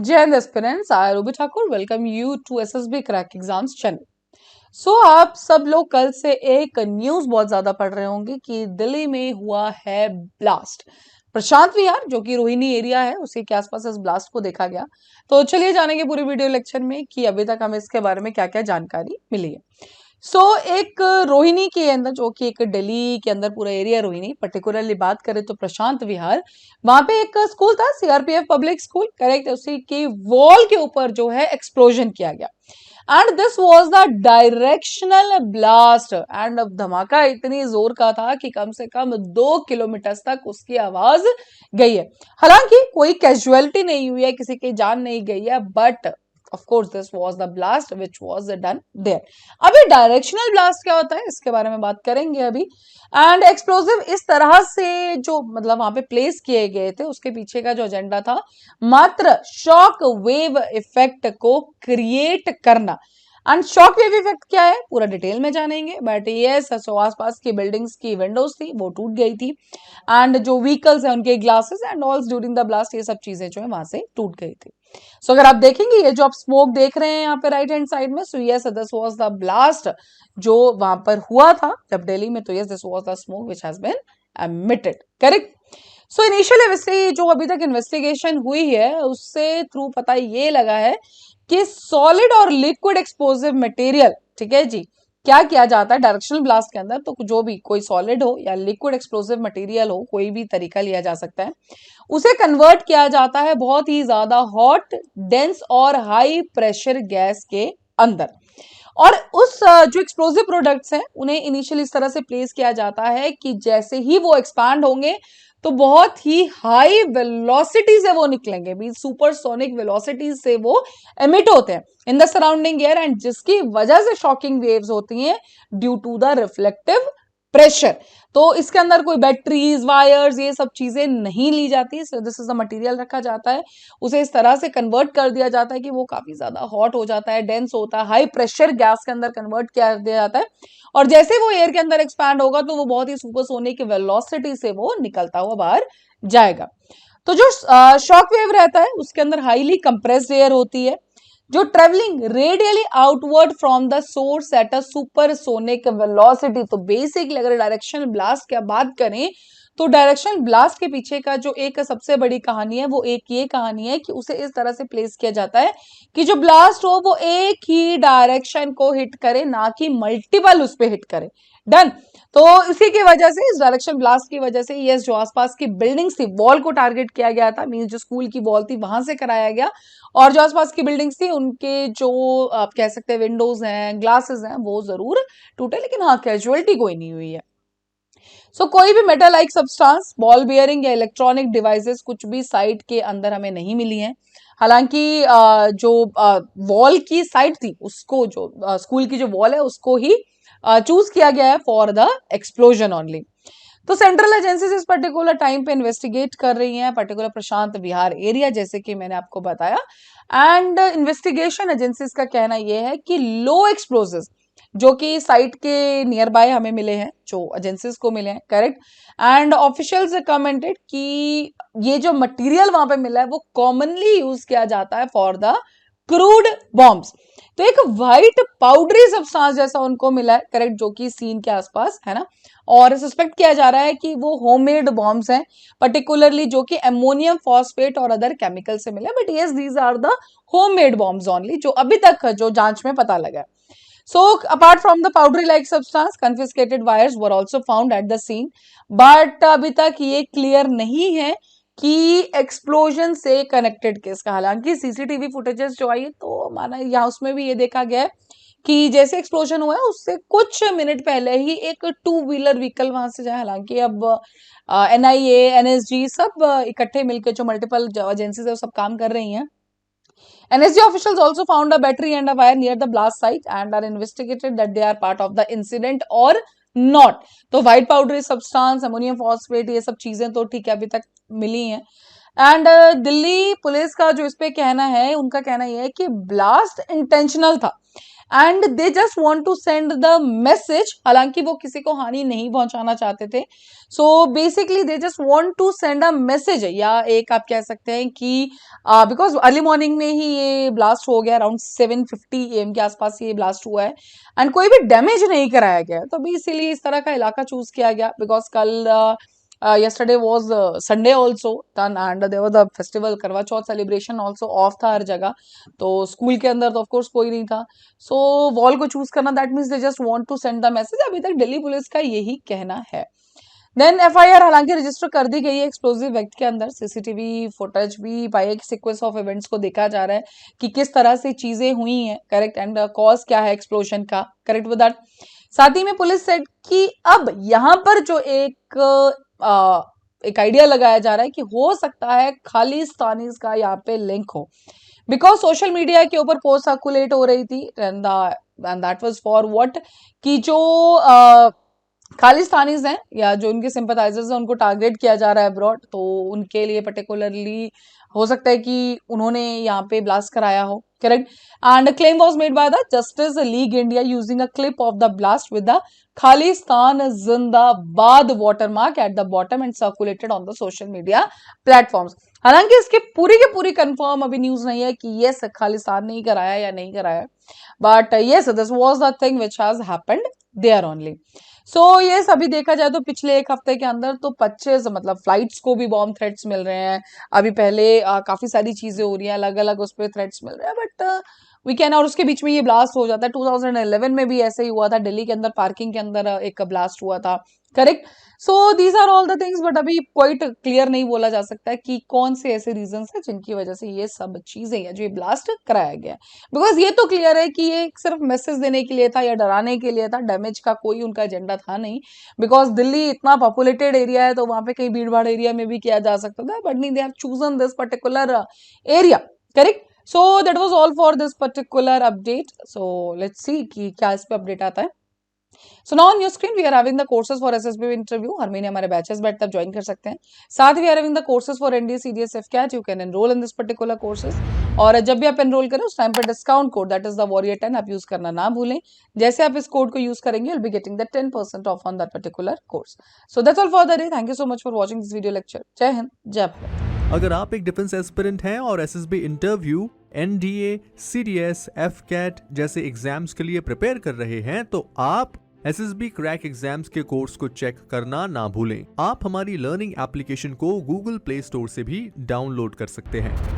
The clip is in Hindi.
जय हिंद aspirants, I Ruby Thakur welcome you to SSB crack exams channel. आप सब लोग कल से एक न्यूज बहुत ज्यादा पढ़ रहे होंगे कि दिल्ली में हुआ है ब्लास्ट। प्रशांत विहार जो कि रोहिणी एरिया है उसी के आसपास इस ब्लास्ट को देखा गया। तो चलिए जानेंगे पूरी वीडियो लेक्चर में कि अभी तक हमें इसके बारे में क्या क्या जानकारी मिली है। एक रोहिणी के अंदर जो कि एक दिल्ली के अंदर पूरा एरिया रोहिणी, पर्टिकुलरली बात करें तो प्रशांत विहार, वहां पे एक स्कूल था सीआरपीएफ पब्लिक स्कूल, करेक्ट। उसी की वॉल के ऊपर जो है एक्सप्लोजन किया गया and this was the directional blast and अब धमाका इतनी जोर का था कि कम से कम 2 किलोमीटर तक उसकी आवाज गई है। हालांकि कोई कैजुअलिटी नहीं हुई है, किसी की जान नहीं गई है, but of course this was the blast which was done there। अभी डायरेक्शनल ब्लास्ट क्या होता है इसके बारे में बात करेंगे अभी। एंड एक्सप्लोसिव इस तरह से जो मतलब वहां पे प्लेस किए गए थे उसके पीछे का जो एजेंडा था मात्र शॉक वेव इफेक्ट को क्रिएट करना। एंड शॉक वेव इफेक्ट क्या है पूरा डिटेल में जानेंगे, बट यस आसपास की बिल्डिंग्स की विंडोज थी वो टूट गई थी एंड जो व्हीकल्स है उनके glasses and all during the blast ये सब चीजें जो है वहां से टूट गई थी। अगर आप देखेंगे ये जो आप स्मोक देख रहे हैं यहाँ पे राइट हैंड साइड में, so yes this was the blast जो वहां पर हुआ था जब दिल्ली में। तो yes this was the smoke which has been emitted, correct. Initially जो अभी तक इन्वेस्टिगेशन हुई है उससे थ्रू पता ये लगा है कि सॉलिड और लिक्विड एक्सप्लोसिव मटेरियल, ठीक है जी, क्या किया जाता है डायरेक्शनल ब्लास्ट के अंदर। तो जो भी कोई सॉलिड हो या लिक्विड एक्सप्लोसिव मटेरियल हो, कोई भी तरीका लिया जा सकता है, उसे कन्वर्ट किया जाता है बहुत ही ज्यादा हॉट, डेंस और हाई प्रेशर गैस के अंदर। और उस जो एक्सप्लोसिव प्रोडक्ट्स हैं उन्हें इनिशियली इस तरह से प्लेस किया जाता है कि जैसे ही वो एक्सपैंड होंगे तो बहुत ही हाई वेलोसिटी से वो निकलेंगे, मीन सुपरसोनिक वेलोसिटी से वो एमिट होते हैं in the surrounding air, and जिसकी वजह से शॉकिंग वेव्स होती हैं due to the reflective pressure. तो इसके अंदर कोई बैटरीज वायर्स ये सब चीजें नहीं ली जाती, दिस इज द मटेरियल रखा जाता है, उसे इस तरह से कन्वर्ट कर दिया जाता है कि वो काफी ज्यादा हॉट हो जाता है, डेंस होता है, हाई प्रेशर गैस के अंदर कन्वर्ट किया दिया जाता है, और जैसे वो एयर के अंदर एक्सपैंड होगा तो वो बहुत ही सुपरसोनिक वेलोसिटी से वो निकलता हुआ बाहर जाएगा। तो जो शॉक वेव रहता है उसके अंदर हाईली कंप्रेस्ड एयर होती है जो travelling radially outward from the source at a supersonic velocity. तो बेसिकली अगर डायरेक्शनल ब्लास्ट की बात करें तो डायरेक्शनल ब्लास्ट के पीछे का जो एक सबसे बड़ी कहानी है वो एक ये कहानी है कि उसे इस तरह से प्लेस किया जाता है कि जो ब्लास्ट हो वो एक ही डायरेक्शन को हिट करे, ना कि मल्टीपल उस पर हिट करे। डन। तो इसी की वजह से, इस डायरेक्शन ब्लास्ट की वजह से ये जो आसपास की बिल्डिंग्स थी वॉल को टारगेट किया गया था, मींस जो स्कूल की वॉल थी वहां से कराया गया, और जो आसपास की बिल्डिंग्स थी उनके जो आप कह सकते हैं विंडोज हैं, ग्लासेस हैं, वो जरूर टूटे, लेकिन हाँ कैजुअलिटी कोई नहीं हुई है। कोई भी metal like substance, ball bearing या इलेक्ट्रॉनिक डिवाइसेस कुछ भी साइट के अंदर हमें नहीं मिली हैं। हालांकि जो वॉल की साइड थी उसको, जो स्कूल की जो वॉल है उसको ही चूज किया गया है फॉर द एक्सप्लोजन ओनली। तो सेंट्रल एजेंसीज इस पर्टिकुलर टाइम पे इन्वेस्टिगेट कर रही हैं पर्टिकुलर प्रशांत विहार एरिया, जैसे कि मैंने आपको बताया। एंड इन्वेस्टिगेशन एजेंसीज का कहना यह है कि लो एक्सप्लोजिव जो कि साइट के नियर बाय हमें मिले हैं, जो एजेंसीज को मिले हैं, करेक्ट। एंड ऑफिशियल्स कमेंटेड कि ये जो मटेरियल वहां पे मिला है वो कॉमनली यूज किया जाता है फॉर द क्रूड बॉम्ब्स। तो एक व्हाइट पाउडरी सब्सटेंस जैसा उनको मिला है, करेक्ट, जो कि सीन के आसपास है ना, और सस्पेक्ट किया जा रहा है कि वो होममेड बॉम्ब्स हैं, पर्टिकुलरली जो कि एमोनियम फॉस्फेट और अदर केमिकल से मिले, but yes these are the homemade bombs only, जो अभी तक जो जांच में पता लगा है। Apart from the powdery like substance, confiscated wires were also found at the scene, but अभी तक ये क्लियर नहीं है कि एक्सप्लोजन से कनेक्टेड किसका। हालांकि सीसीटीवी फुटेजेस जो आई तो माना यहाँ उसमें भी ये देखा गया है कि जैसे एक्सप्लोजन हुआ है उससे कुछ मिनट पहले ही एक 2 व्हीलर व्हीकल वहां से जाए। हालांकि अब एनआईए एनएसजी सब इकट्ठे मिलकर जो मल्टीपल एजेंसीज है वो सब काम कर रही हैं। NSG officials also found a battery and a wire near the blast site and are investigated that they are part of the incident or not। तो white powdery substance, ammonium phosphate, ये सब चीजें तो ठीक है अभी तक मिली हैं। एंड दिल्ली पुलिस का जो इस पे कहना है, उनका कहना यह है कि ब्लास्ट इंटेंशनल था and they just want to send the message, हालांकि वो किसी को हानि नहीं पहुंचाना चाहते थे। So basically they just want to send a message, या एक आप कह सकते हैं कि बिकॉज अर्ली मॉर्निंग में ही ये ब्लास्ट हो गया, अराउंड 7:50 AM के आसपास ये ब्लास्ट हुआ है एंड कोई भी डैमेज नहीं कराया गया, तो भी इसीलिए इस तरह का इलाका चूज किया गया। बिकॉज कल yesterday was Sunday also, and there was the festival करवा चौथ सेलिब्रेशन also ऑफ था हर जगह, तो स्कूल के अंदर तो ऑफ कोर्स कोई नहीं था। सो वॉल को चूज करना, that means they just want to send the message, अभी तक दिल्ली पुलिस का यही कहना है। देन FIR हालांकि रजिस्टर कर दी गई है एक्सप्लोजिव एक्ट के अंदर, सीसीटीवी फुटेज भी पाई, सीक्वेंस ऑफ इवेंट्स को देखा जा रहा है कि किस तरह से चीजें हुई हैं, करेक्ट, एंड कॉज क्या है एक्सप्लोजन का, करेक्ट विद दैट। साथ ही में पुलिस सेड कि अब यहाँ पर जो एक आइडिया लगाया जा रहा है कि हो सकता है खालिस्तानीज का यहाँ पे लिंक हो, बिकॉज सोशल मीडिया के ऊपर पोस्ट सर्कुलेट हो रही थी and that was for what, कि जो खालिस्तानीज हैं या जो उनके सिंपथाइजर्स हैं उनको टारगेट किया जा रहा है अब्रॉड, तो उनके लिए पर्टिकुलरली हो सकता है कि उन्होंने यहाँ पे ब्लास्ट कराया हो, correct. And claim was made by the justice league India using a clip of the blast with the Khalistan zindabad watermark at the bottom and circulated on the social media platforms. हालांकि इसके पूरी की पूरी कंफर्म अभी न्यूज नहीं है कि यस खालिस्तान ने ही कराया या नहीं कराया, but yes this was the thing which has happened there only. So ये सभी देखा जाए तो पिछले एक हफ्ते के अंदर तो 25 मतलब फ्लाइट्स को भी बॉम्ब थ्रेट्स मिल रहे हैं। अभी पहले काफी सारी चीजें हो रही हैं, अलग अलग उस पर थ्रेट्स मिल रहे हैं, बट वी कैन, और उसके बीच में ये ब्लास्ट हो जाता है। 2011 में भी ऐसे ही हुआ था, दिल्ली के अंदर पार्किंग के अंदर एक ब्लास्ट हुआ था, correct. So these are all the things, but अभी क्वाइट क्लियर नहीं बोला जा सकता कि कौन से ऐसे रीजंस है जिनकी वजह से ये सब चीजें हैं जो ये ब्लास्ट कराया गया। बिकॉज ये तो क्लियर है कि ये सिर्फ मैसेज देने के लिए था या डराने के लिए था, डैमेज का कोई उनका एजेंडा था नहीं। बिकॉज दिल्ली इतना पॉपुलेटेड एरिया है, तो वहां पे कहीं भीड़ भाड़ एरिया में भी किया जा सकता था, बट नहीं, they have chosen this particular area, correct. So that was all for this particular update. So let's see कि क्या इस पे अपडेट आता है। So now on your screen we are having the courses for SSB interview, हर महीने हमारे बैचेस बैठते आप ज्वाइन कर सकते हैं। साथ ही we are having the courses for NDA CDS AFCAT, you can enrol in this particular courses. और जब भी आप एनरोल करें उस टाइम पर discount code that is the warrior 10 आप यूज करना ना भूलें। जैसे आप इस कोड को यूज करेंगे you'll be getting the 10% of on that particular course. So that's all for the day, thank you so much for watching this video lecture. जय हिंद, जय भारत। अगर आप एक डिफेंस एस्पिरेंट हैं और SSB interview, NDA, CDS, AFCAT जैसे एग्जाम्स के लिए प्रिपेयर कर रहे हैं, तो आप एसएसबी क्रैक एग्जाम्स के कोर्स को चेक करना ना भूलें। आप हमारी लर्निंग एप्लीकेशन को गूगल प्ले स्टोर से भी डाउनलोड कर सकते हैं।